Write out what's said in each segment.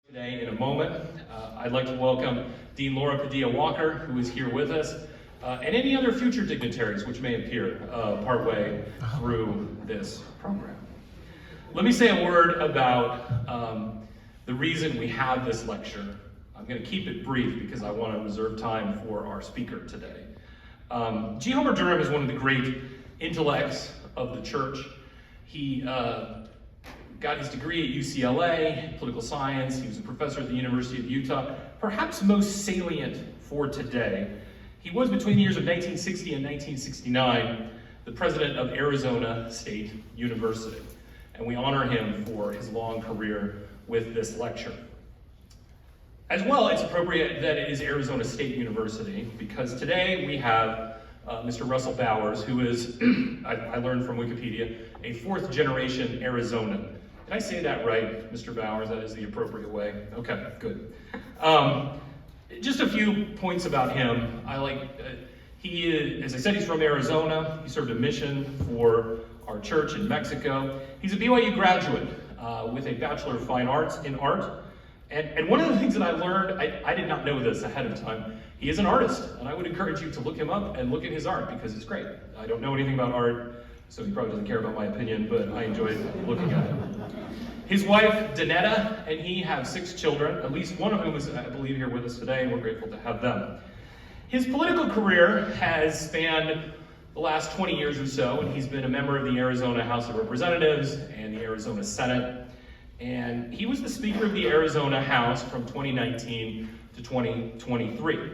Today, in a moment, I'd like to welcome Dean Laura Padilla-Walker, who is here with us, and any other future dignitaries which may appear partway through this program. Let me say a word about the reason we have this lecture. I'm going to keep it brief because I want to reserve time for our speaker today. G. Homer Durham is one of the great intellects of the church. He got his degree at UCLA, political science. He was a professor at the University of Utah. Perhaps most salient for today, he was between the years of 1960 and 1969 the president of Arizona State University. And we honor him for his long career with this lecture. As well, it's appropriate that it is Arizona State University because today we have Mr. Russell Bowers, who is, I learned from Wikipedia, a fourth generation Arizonan. Did I say that right, Mr. Bowers? That is the appropriate way. Okay, good. Just a few points about him. He is, as I said, he's from Arizona. He served a mission for our church in Mexico. He's a BYU graduate with a Bachelor of Fine Arts in art. And one of the things that I learned, I did not know this ahead of time, he is an artist. And I would encourage you to look him up and look at his art because it's great. I don't know anything about art, so he probably doesn't care about my opinion, but I enjoyed looking at it. His wife, Danetta, and he have 6 children, at least one of whom is, I believe, here with us today, and we're grateful to have them. His political career has spanned the last 20 years or so, and he's been a member of the Arizona House of Representatives and the Arizona Senate. And he was the Speaker of the Arizona House from 2019 to 2023.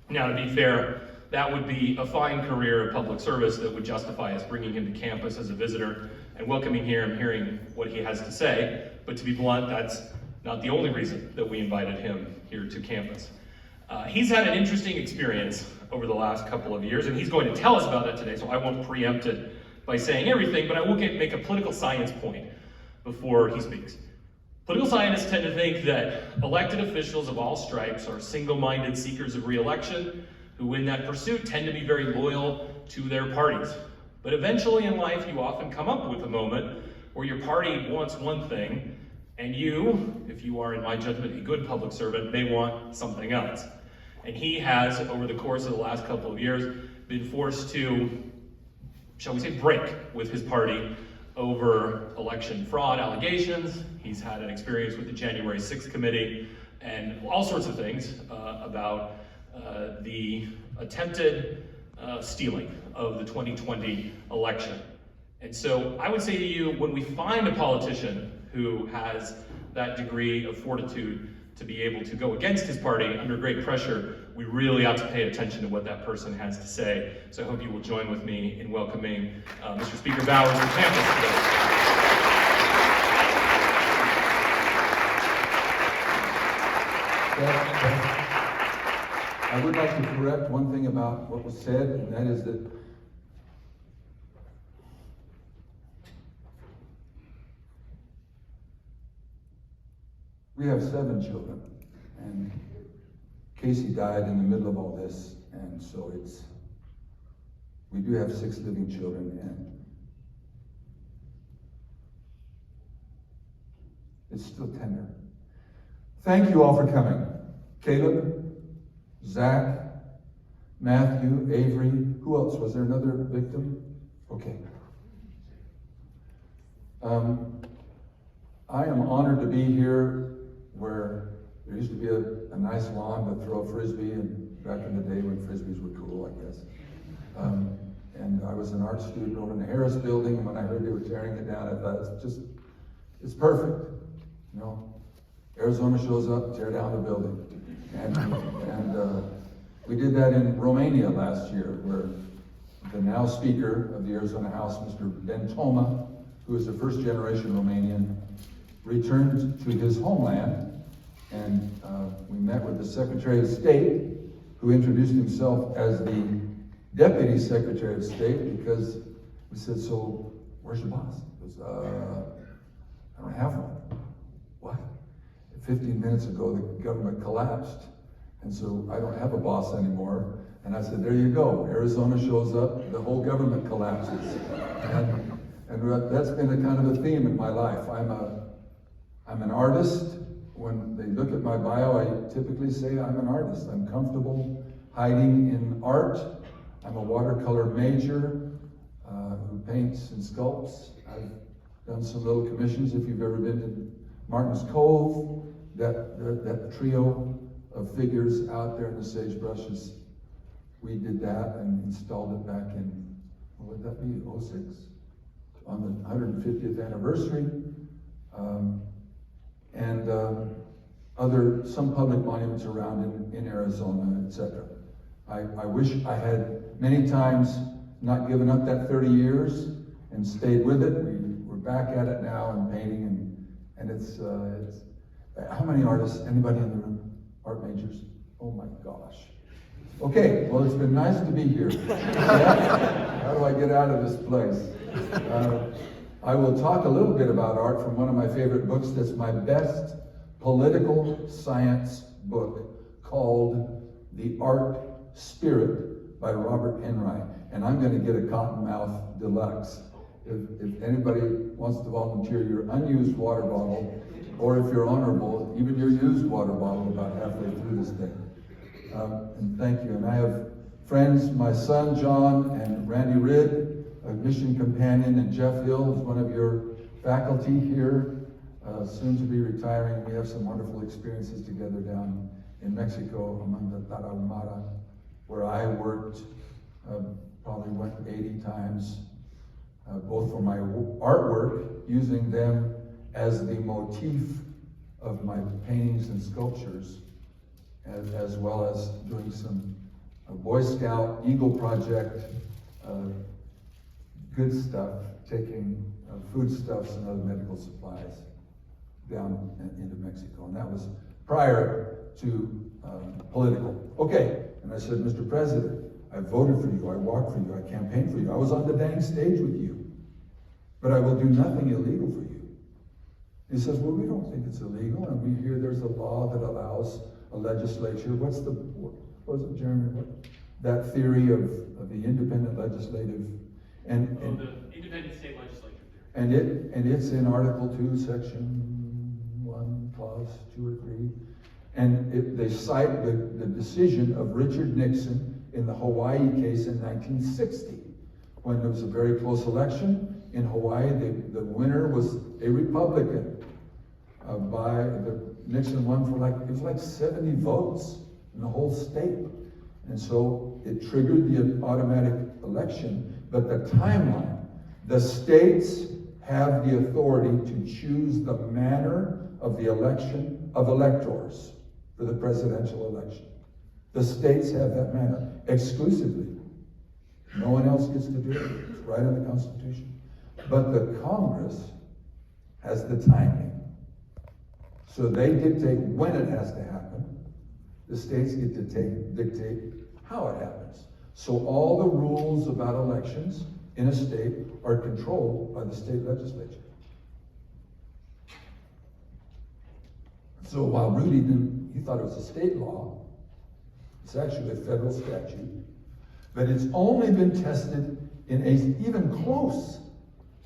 Now, to be fair, that would be a fine career of public service that would justify us bringing him to campus as a visitor and welcoming him and hearing what he has to say. But to be blunt, that's not the only reason that we invited him here to campus. He's had an interesting experience over the last couple of years, and he's going to tell us about it today, so I won't preempt it by saying everything, but I will make a political science point before he speaks. Political scientists tend to think that elected officials of all stripes are single-minded seekers of re-election who in that pursuit tend to be very loyal to their parties. But eventually in life, you often come up with a moment where your party wants one thing, and you, if you are, in my judgment, a good public servant, may want something else. And he has, over the course of the last couple of years, been forced to, shall we say, break with his party over election fraud allegations. He's had an experience with the January 6th committee and all sorts of things about the attempted stealing of the 2020 election. And so I would say to you, when we find a politician who has that degree of fortitude to be able to go against his party under great pressure, we really ought to pay attention to what that person has to say. So I hope you will join with me in welcoming Mr. Speaker Bowers to campus today. I would like to correct one thing about what was said, and that is that we have 7 children, and Casey died in the middle of all this, and so we do have 6 living children, and it's still tender. Thank you all for coming. Caleb, Zach, Matthew, Avery, who else? Was there another victim? Okay. I am honored to be here where there used to be a nice lawn to throw a frisbee, and back in the day when frisbees were cool, I guess. And I was an art student over in the Harris building, and when I heard they were tearing it down, I thought, it's perfect. You know, Arizona shows up, tear down the building. And we did that in Romania last year, where the now Speaker of the Arizona House, Mr. Ben Toma, who is a first-generation Romanian, returned to his homeland, and we met with the Secretary of State, who introduced himself as the Deputy Secretary of State, because we said, so where's your boss? He goes, I don't have one. What? 15 minutes ago, the government collapsed, and so I don't have a boss anymore. And I said, there you go. Arizona shows up, the whole government collapses. And that's been a kind of a theme in my life. I'm an artist, when they look at my bio, I typically say I'm an artist. I'm comfortable hiding in art. I'm a watercolor major who paints and sculpts. I've done some little commissions. If you've ever been to Martin's Cove, that trio of figures out there in the sagebrushes, we did that and installed it back in, what would that be, 06? On the 150th anniversary. Some public monuments around in Arizona, etc. I wish I had many times not given up that 30 years and stayed with it. We're back at it now and painting, and it's how many artists, anybody in the room? Art majors? Oh my gosh. Okay, well, it's been nice to be here. Yeah? How do I get out of this place? I will talk a little bit about art from one of my favorite books that's my best political science book, called The Art Spirit by Robert Enright. And I'm going to get a Cottonmouth Deluxe. If anybody wants to volunteer your unused water bottle, or if you're honorable, even your used water bottle about halfway through this thing. And thank you. And I have friends, my son John and Randy Ridd, a mission companion, and Jeff Hill, who's one of your faculty here, soon to be retiring. We have some wonderful experiences together down in Mexico among the Tarahumara, where I worked, probably went 80 times, both for my artwork, using them as the motif of my paintings and sculptures, as well as doing some Boy Scout Eagle Project, good stuff, taking foodstuffs and other medical supplies down into Mexico. And that was prior to political. Okay, and I said, Mr. President, I voted for you, I walked for you, I campaigned for you, I was on the dang stage with you, but I will do nothing illegal for you. He says, well, we don't think it's illegal, and we hear there's a law that allows a legislature. What was it, Jeremy? That theory of the independent legislative, and the independent state legislature theory. And it's in Article 2, Section 1, Clause 2 or 3. And they cite the decision of Richard Nixon in the Hawaii case in 1960, when there was a very close election in Hawaii. The winner was a Republican. Nixon won for it was like 70 votes in the whole state. And so it triggered the automatic election. But the timeline, the states have the authority to choose the manner of the election of electors for the presidential election. The states have that manner exclusively. No one else gets to do it. It's right in the Constitution. But the Congress has the timing. So they dictate when it has to happen. The states get to dictate how it happens. So all the rules about elections in a state are controlled by the state legislature. So while Rudy he thought it was a state law, it's actually a federal statute, but it's only been tested in even close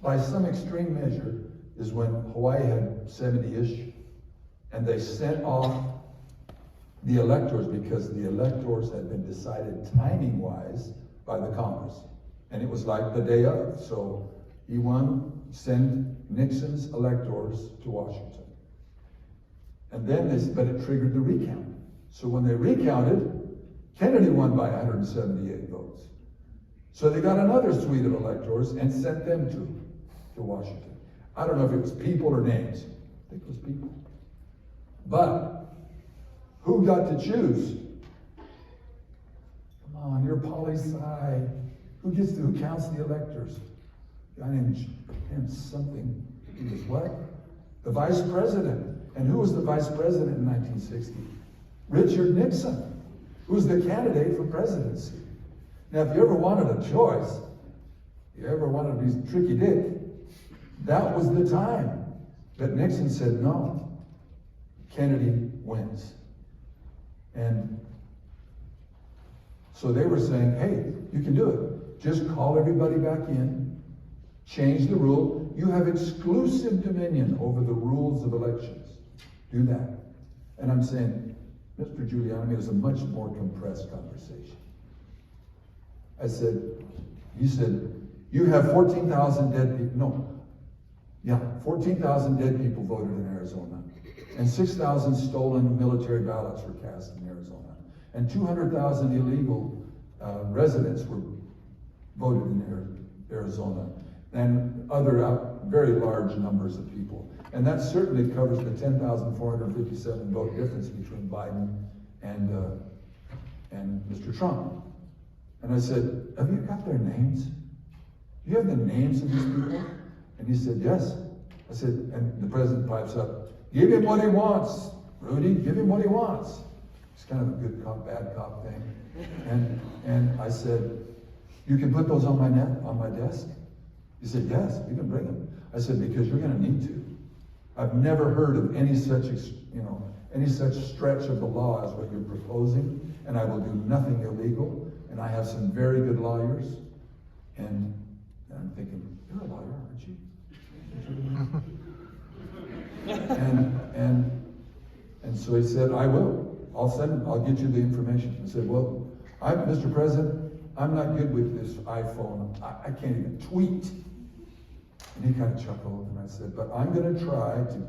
by some extreme measure is when Hawaii had 70-ish, and they sent off the electors because the electors had been decided timing-wise by the Congress. And it was like the day of. So he won, send Nixon's electors to Washington. And then but it triggered the recount. So when they recounted, Kennedy won by 178 votes. So they got another suite of electors and sent them to Washington. I don't know if it was people or names. I think it was people. But who got to choose? Come on, you're poli-sci. Who counts the electors? A guy named something. He was what? The vice president. And who was the vice president in 1960? Richard Nixon, who was the candidate for presidency. Now, if you ever wanted a choice, you ever wanted to be tricky dick, that was the time. But Nixon said no. Kennedy wins. And so they were saying, hey, you can do it. Just call everybody back in, change the rule. You have exclusive dominion over the rules of elections. Do that. And I'm saying, Mr. Giuliani, it was a much more compressed conversation. I said, he said, you have 14,000 dead people. No. Yeah, 14,000 dead people voted in Arizona. And 6,000 stolen military ballots were cast in Arizona. And 200,000 illegal residents were voted in Arizona. And other very large numbers of people. And that certainly covers the 10,457 vote difference between Biden and Mr. Trump. And I said, have you got their names? Do you have the names of these people? And he said, yes. I said, and the president pipes up, give him what he wants, Rudy, give him what he wants. It's kind of a good cop, bad cop thing. And I said, you can put those on my desk? He said, yes, you can bring them. I said, because you're gonna need to. I've never heard of any such, any such stretch of the law as what you're proposing, and I will do nothing illegal, and I have some very good lawyers. And I'm thinking, you're a lawyer, aren't you? and so he said, I will. I'll get you the information. I said, well, Mr. President, I'm not good with this iPhone. I can't even tweet. And he kind of chuckled, and I said, but I'm going to try to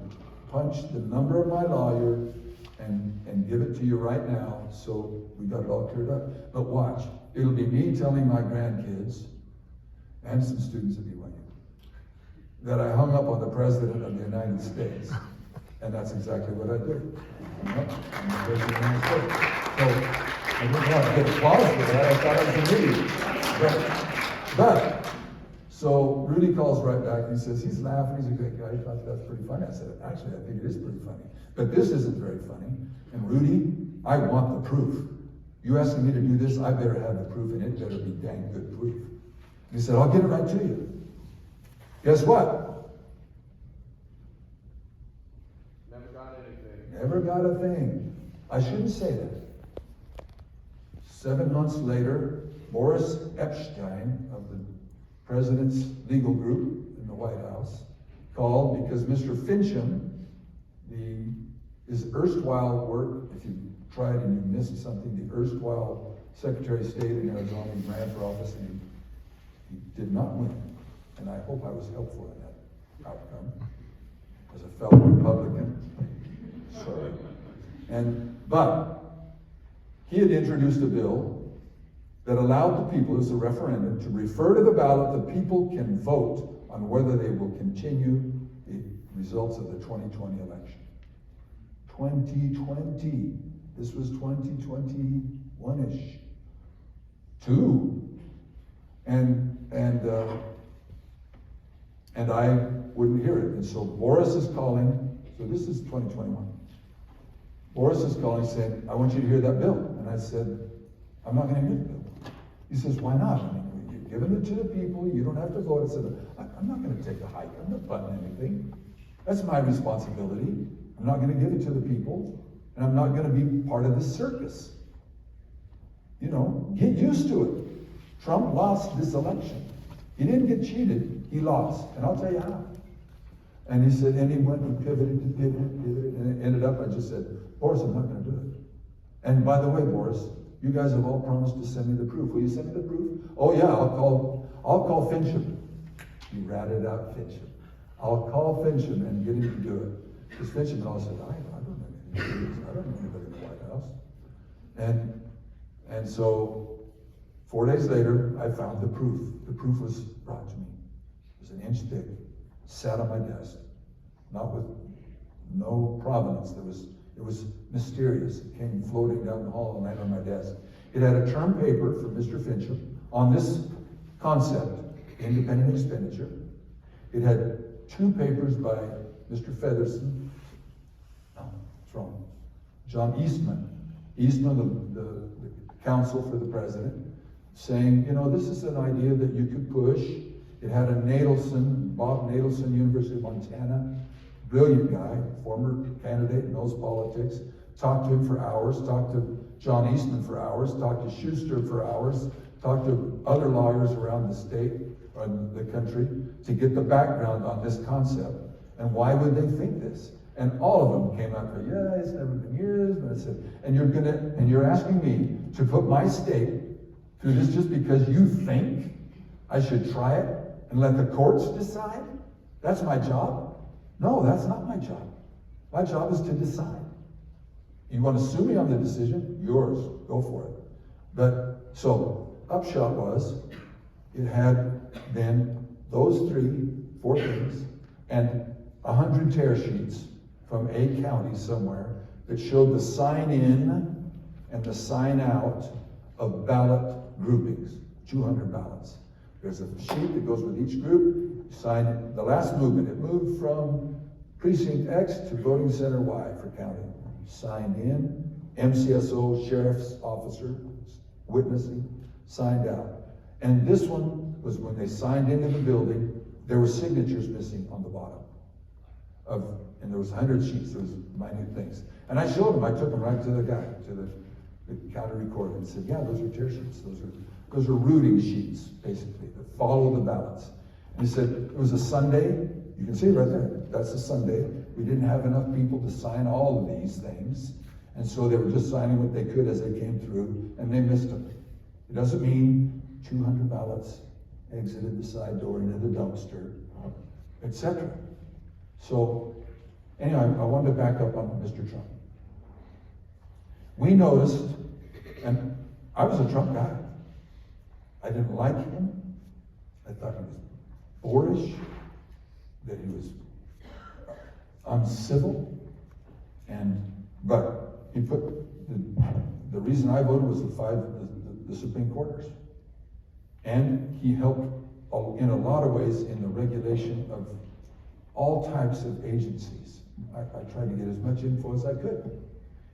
punch the number of my lawyer and give it to you right now, so we got it all cleared up. But watch, it'll be me telling my grandkids and some students at BYU that I hung up on the President of the United States. And that's exactly what I did. I'm the President of the United States. So I didn't want to get applause for that. I thought I was an idiot. But so Rudy calls right back and he says, he's laughing, he's a great guy, he thought that's pretty funny. I said, actually, I think it is pretty funny. But this isn't very funny. And Rudy, I want the proof. You asking me to do this, I better have the proof, and it better be dang good proof. He said, I'll get it right to you. Guess what? Never got anything. Never got a thing. I shouldn't say that. 7 months later, Boris Epshteyn of the president's legal group in the White House called because Mr. Fincham, his erstwhile work, if you tried and you missed something, the erstwhile Secretary of State in Arizona, he ran for office and he did not win. And I hope I was helpful in that outcome as a fellow Republican. Sorry. But he had introduced a bill that allowed the people, as a referendum, to refer to the ballot. The people can vote on whether they will continue the results of the 2020 election. 2020. This was 2021-ish. 2. And I wouldn't hear it. And so Boris is calling, so this is 2021. Boris is calling saying, I want you to hear that bill. And I said, I'm not going to hear the bill. He says, why not? I mean, you've given it to the people, you don't have to vote. I said, I'm not going to take a hike, I'm not butting anything. That's my responsibility. I'm not going to give it to the people, and I'm not going to be part of this circus. You know, get used to it. Trump lost this election. He didn't get cheated, he lost. And I'll tell you how. And he said, and he went and pivoted, and it ended up, I just said, Boris, I'm not going to do it. And by the way, Boris, you guys have all promised to send me the proof. Will you send me the proof? Oh yeah, I'll call Fincham. He ratted out Fincham. I'll call Fincham and get him to do it. Because Fincham all said, I don't know anything. I don't know anybody in the White House. And so 4 days later, I found the proof. The proof was brought to me. It was an inch thick, sat on my desk, not with no provenance. It was mysterious. It came floating down the hall and landed on my desk. It had a term paper from Mr. Fincham on this concept, independent expenditure. It had 2 papers by Mr. Featherson. No, it's wrong. John Eastman. Eastman, the counsel for the president, saying, you know, this is an idea that you could push. It had a Bob Nadelson, University of Montana, brilliant guy, former candidate, knows politics. Talked to him for hours, talked to John Eastman for hours, talked to Schuster for hours, talked to other lawyers around the state or the country to get the background on this concept. And why would they think this? And all of them came out and said, yeah, it's never been used. But I said, and you're asking me to put my state through this just because you think I should try it and let the courts decide? That's my job? No, that's not my job. My job is to decide. You want to sue me on the decision? Yours. Go for it. But, so, upshot was, it had then those 4 things, and 100 tear sheets from a county somewhere that showed the sign in and the sign out of ballot groupings, 200 ballots. There's a sheet that goes with each group, sign the last movement. It moved from precinct X to voting center Y for county. Signed in, MCSO, sheriff's officer, witnessing, signed out. And this one was when they signed into the building, there were signatures missing on the bottom. And there was 100 sheets, there was minute things. And I showed them, I took them right to the guy, to the county recorder, and said, yeah, those are tear sheets. Those are routing sheets, basically, that follow the ballots. And he said, it was a Sunday. You can see it right there. That's a Sunday. We didn't have enough people to sign all of these things. And so they were just signing what they could as they came through, and they missed them. It doesn't mean 200 ballots exited the side door into the dumpster, etc. So, anyway, I wanted to back up on Mr. Trump. We noticed, and I was a Trump guy. I didn't like him. I thought he was boorish, that he was uncivil, but he put the reason I voted was the Supreme Courters, and he helped in a lot of ways in the regulation of all types of agencies. I tried to get as much info as I could,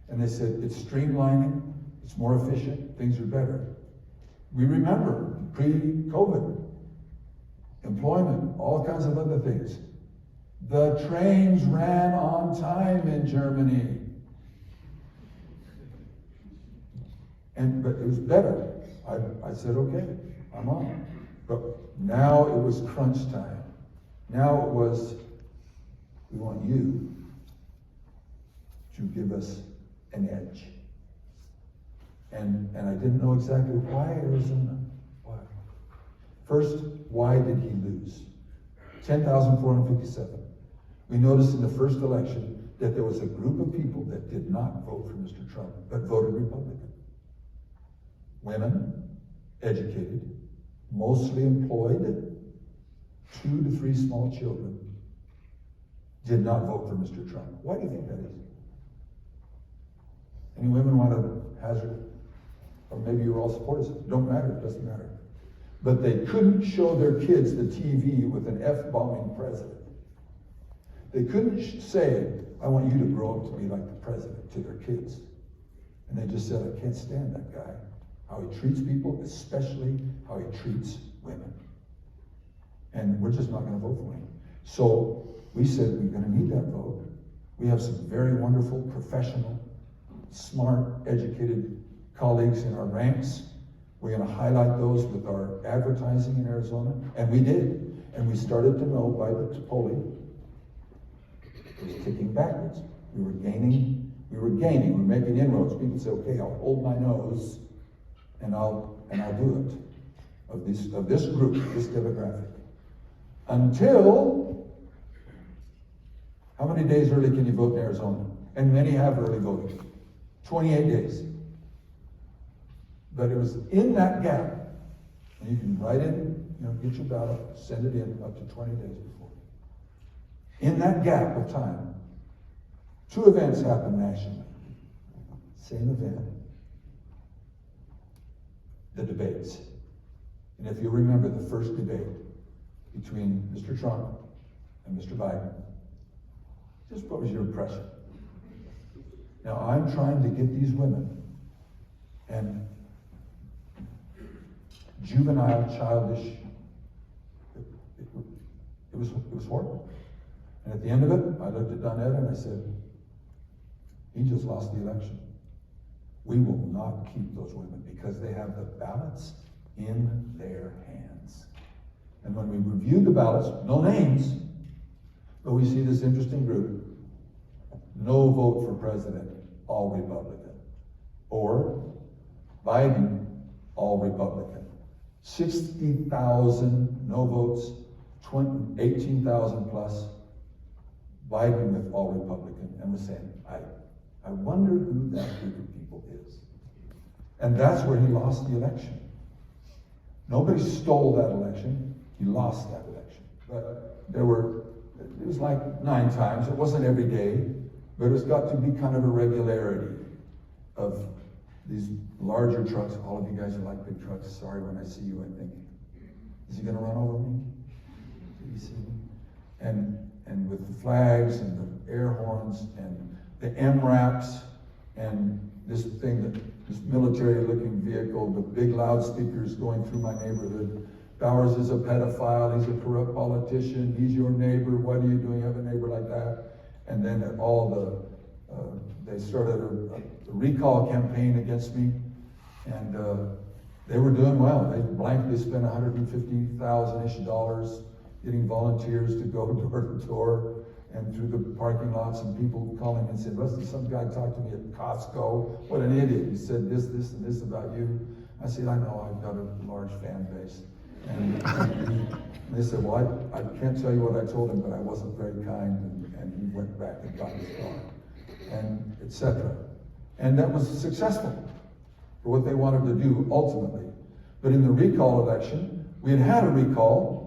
and they said it's streamlining, it's more efficient, things are better. We remember pre-COVID, employment, all kinds of other things. The trains ran on time in Germany. But it was better. I said, okay, I'm on. But now it was crunch time. Now it was, we want you to give us an edge. And I didn't know exactly why Arizona. Why? First, why did he lose? 10,457. We noticed in the first election that there was a group of people that did not vote for Mr. Trump, but voted Republican. Women, educated, mostly employed, 2 to 3 small children, did not vote for Mr. Trump. Why do you think that is? Any women want to hazard? Or maybe you're all supporters. Don't matter, it doesn't matter. But they couldn't show their kids the TV with an F-bombing president. They couldn't say, I want you to grow up to be like the president, to their kids. And they just said, I can't stand that guy. How he treats people, especially how he treats women. And we're just not going to vote for him. So we said, we're going to need that vote. We have some very wonderful, professional, smart, educated colleagues in our ranks. We're going to highlight those with our advertising in Arizona. And we did. And we started to know by the polling, it was ticking backwards. We were gaining, we were making inroads. People say, okay, I'll hold my nose and I'll do it. Of this group, this demographic. Until, how many days early can you vote in Arizona? And many have early voting. 28 days. But it was in that gap, and you can write in, get your ballot, send it in up to 20 days before. In that gap of time, 2 events happened nationally. Same event. The debates. And if you remember the first debate between Mr. Trump and Mr. Biden, just what was your impression? Now I'm trying to get these women and juvenile, childish, it was horrible. And at the end of it, I looked at Donetta and I said, he just lost the election. We will not keep those women because they have the ballots in their hands. And when we reviewed the ballots, no names, but we see this interesting group, no vote for president, all Republican. Or Biden, all Republican. 60,000 no votes, 18,000 plus. Biden with all Republican. And we're saying, I wonder who that group of people is. And that's where he lost the election. Nobody stole that election. He lost that election. But it was like 9 times. It wasn't every day, but it's got to be kind of a regularity of these larger trucks. All of you guys are like big trucks. Sorry, when I see you, I think, is he going to run over me? Did he see me? And with the flags and the air horns and the MRAPs and this military-looking vehicle with big loudspeakers going through my neighborhood. Bowers is a pedophile. He's a corrupt politician. He's your neighbor. What are you doing? You have a neighbor like that? And then they started a recall campaign against me, and they were doing well. They blankly spent $150,000-ish getting volunteers to go door to door and through the parking lots, and people calling and said, listen, some guy talked to me at Costco. What an idiot. He said this, and this about you. I said, I know, I've got a large fan base. And they said, well, I can't tell you what I told him, but I wasn't very kind, and he went back and got his car, and etc. And that was successful for what they wanted to do ultimately. But in the recall election, we had a recall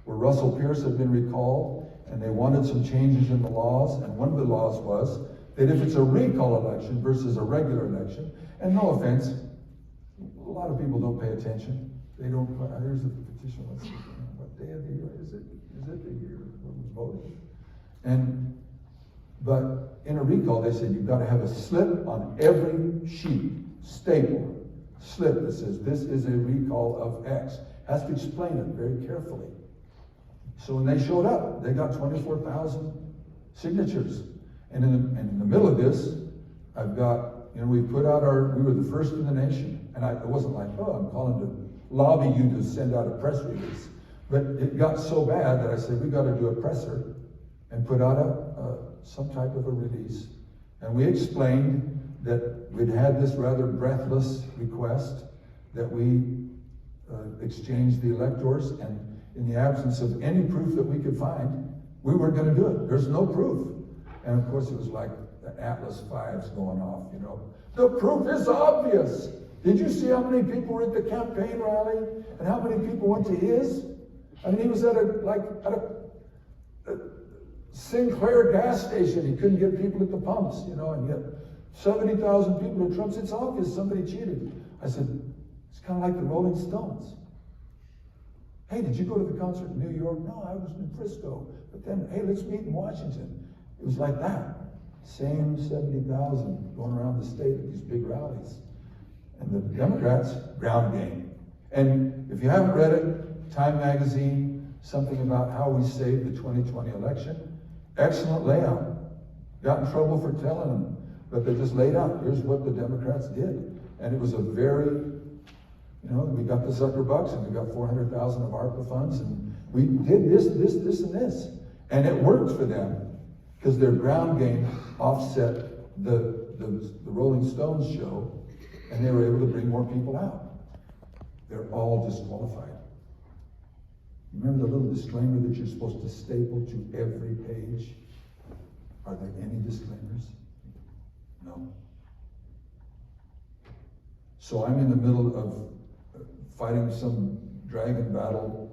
where Russell Pierce had been recalled, and they wanted some changes in the laws, and one of the laws was that if it's a recall election versus a regular election, and no offense, a lot of people don't pay attention. They don't, here's a petition, let's see, what day of the year is it? Is it the year when we voted? But in a recall, they said you've got to have a slip on every sheet, staple, slip that says this is a recall of X. Has to explain it very carefully. So when they showed up, they got 24,000 signatures. And in the middle of this, I've got, we put out we were the first in the nation. And it wasn't like, oh, I'm calling to lobby you to send out a press release. But it got so bad that I said, we got to do a presser and put out some type of a release. And we explained that we'd had this rather breathless request that we exchange the electors, and in the absence of any proof that we could find, we weren't going to do it. There's no proof. And of course it was like the Atlas Fives going off, The proof is obvious. Did you see how many people were at the campaign rally and how many people went to his? I mean, he was at a Sinclair gas station. He couldn't get people at the pumps, and yet 70,000 people at Trump's. It's obvious somebody cheated. I said, it's kind of like the Rolling Stones. Hey, did you go to the concert in New York? No, I was in Frisco. But then, hey, let's meet in Washington. It was like that. Same 70,000 going around the state at these big rallies. And the Democrats, ground game. And if you haven't read it, Time Magazine, something about how we saved the 2020 election. Excellent layout. Got in trouble for telling them, but they just laid out, here's what the Democrats did. And it was a very, we got the Zucker bucks, and we got 400,000 of ARPA funds, and we did this, and this. And it worked for them, because their ground game offset the Rolling Stones show, and they were able to bring more people out. They're all disqualified. Remember the little disclaimer that you're supposed to staple to every page? Are there any disclaimers? No. So I'm in the middle of fighting some dragon battle.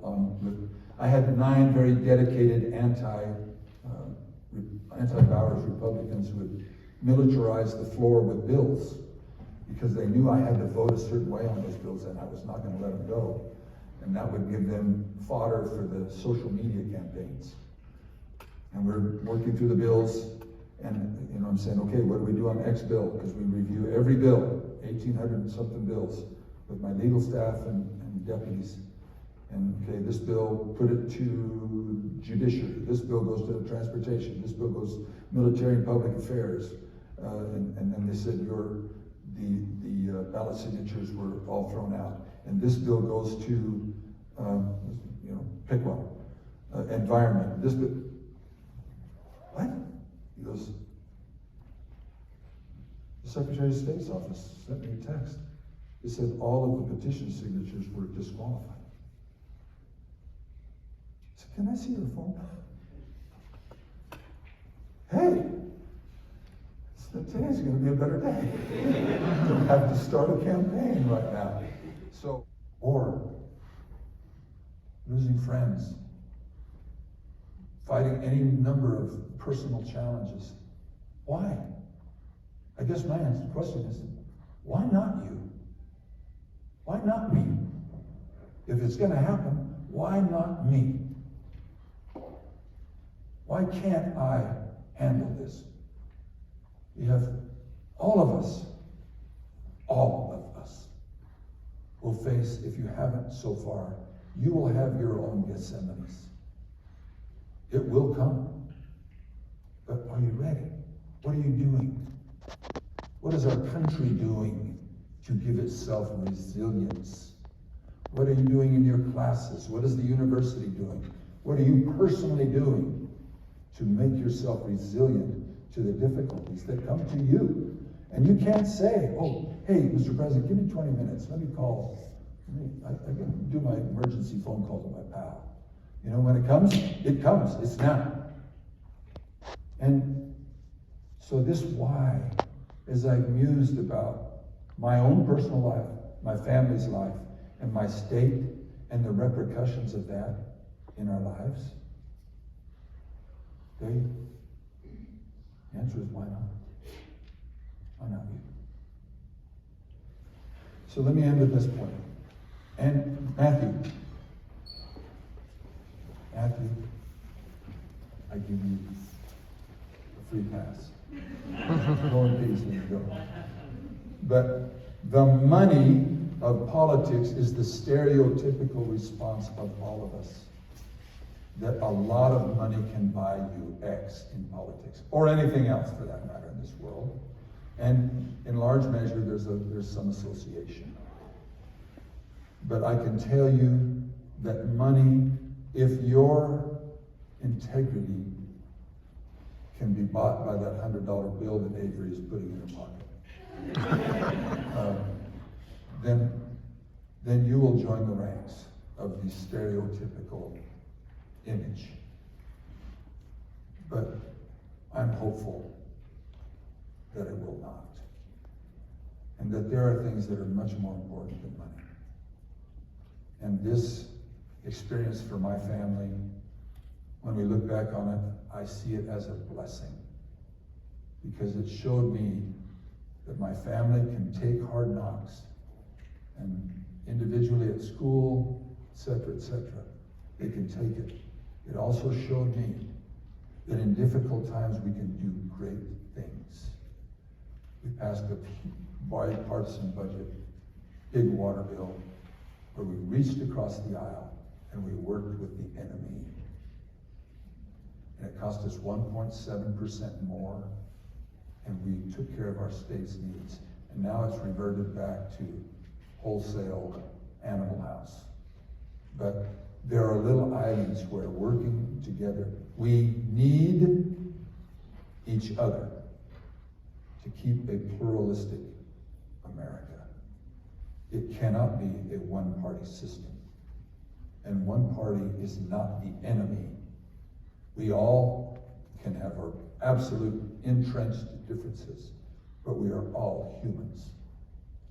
I had 9 very dedicated anti-Bowers Republicans who would militarize the floor with bills, because they knew I had to vote a certain way on those bills, and I was not going to let them go. And that would give them fodder for the social media campaigns. And we're working through the bills, and I'm saying, okay, what do we do on X bill? Because we review every bill, 1,800 and something bills, with my legal staff and deputies. And okay, this bill, put it to judiciary. This bill goes to transportation. This bill goes military and public affairs. And then they said the ballot signatures were all thrown out. And this bill goes to, pick one, environment. This bill, what? He goes, Secretary of State's office sent me a text. It said all of the petition signatures were disqualified. I said, can I see your phone? Hey, today's going to be a better day. Don't have to start a campaign right now. So, or losing friends, fighting any number of personal challenges. Why? I guess my question is, why not you? Why not me? If it's going to happen, why not me? Why can't I handle this? You have all of us will face, if you haven't so far, you will have your own Gethsemanes. It will come. But are you ready? What are you doing? What is our country doing to give itself resilience? What are you doing in your classes? What is the university doing? What are you personally doing to make yourself resilient to the difficulties that come to you? And you can't say, oh, hey, Mr. President, give me 20 minutes. Let me call. I can do my emergency phone call to my pal. You know, when it comes, it comes. It's now. And so this why, as I've mused about my own personal life, my family's life, and my state, and the repercussions of that in our lives, the answer is why not? Why not you? So let me end at this point. And Matthew, I give you a free pass. Go in peace when you go. But the money of politics is the stereotypical response of all of us. That a lot of money can buy you X in politics, or anything else for that matter in this world. And in large measure, there's some association. But I can tell you that money, if your integrity can be bought by that $100 bill that Avery is putting in her pocket, then you will join the ranks of the stereotypical image. But I'm hopeful that it will not. And that there are things that are much more important than money. And this experience for my family, when we look back on it, I see it as a blessing. Because it showed me that my family can take hard knocks, and individually at school, etc., they can take it. It also showed me that in difficult times we can do great things. We passed a bipartisan budget, big water bill, where we reached across the aisle and we worked with the enemy. And it cost us 1.7% more, and we took care of our state's needs. And now it's reverted back to wholesale Animal House. But there are little islands where working together, we need each other to keep a pluralistic America. It cannot be a one-party system. And one party is not the enemy. We all can have our absolute entrenched differences, but we are all humans.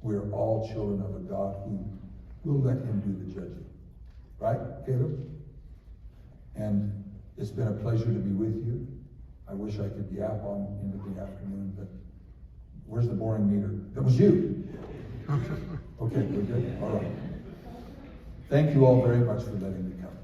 We are all children of a God who will let him do the judging. Right, Caleb? And it's been a pleasure to be with you. I wish I could yap on into the afternoon, but where's the boring meter? That was you. Okay, we're good? All right. Thank you all very much for letting me come.